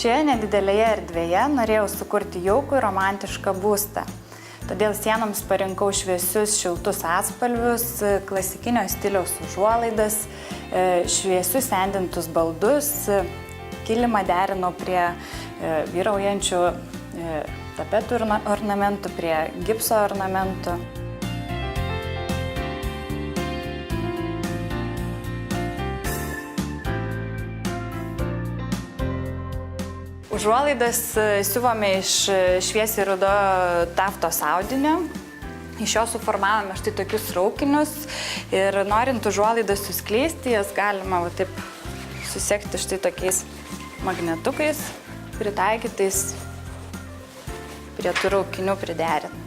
Šioje nedidelėje erdvėje norėjau sukurti jaukų ir romantišką būstą. Todėl sienoms parinkau šviesius, šiltus atspalvius, klasikinio stiliaus užuolaidas, šviesius sendintus baldus, kilimą derinau prie vyraujančių tapetų ornamentų, prie gipso ornamentų. Užuolaidas siuvome iš šviesiai rudo taftos audinio. Iš jo suformavome štai tokius raukinius ir norint užuolaidas suskleisti, jas galima taip susekti štai tokiais magnetukais, pritaikytais prie tų raukinių priderintais.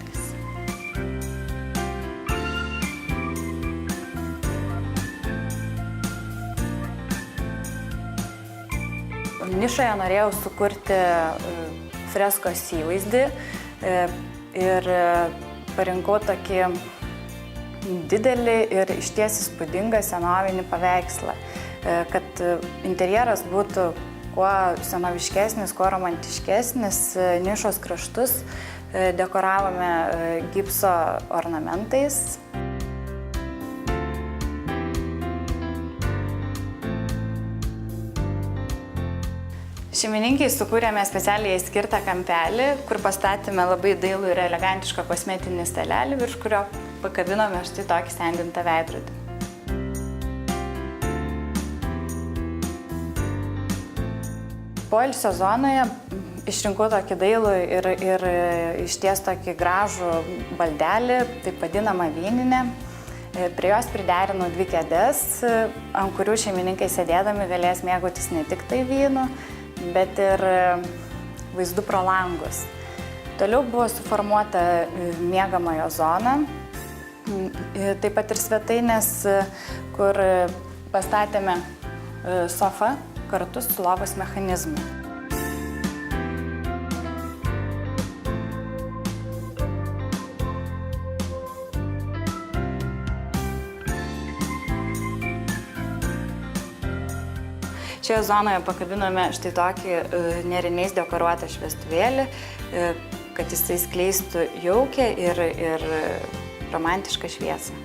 Nišoje norėjau sukurti freskos įvaizdį ir parinkau tokį didelį ir išties įspūdingą senovinį paveikslą, kad interjeras būtų kuo senoviškesnis, kuo romantiškesnis. Nišos kraštus dekoravome gipso ornamentais. Šeimininkiai sukūrėme specialiai skirtą kampelį, kur pastatėme labai dailų ir elegantišką kosmetinį stalelį, virš kurio pakabinome štai tokį sendintą veidrodį. Poilsio zonoje išrinkau tokį dailų ir išties tokį gražų baldelį, taip vadinamą vyninę. Prie jos priderinau 2 kėdes, ant kurių šeimininkai sėdėdami galės mėgautis ne tik tai vynu, bet ir vaizdu pro langus. Toliau buvo suformuota miegamojo zona, taip pat ir svetainės, kur pastatėme sofą kartu su lovos mechanizmu. Šioje zonoje pakabinome štai tokį nėriniais dekoruotą šviestuvėlį, kad jisai skleistų jaukią ir romantišką šviesą.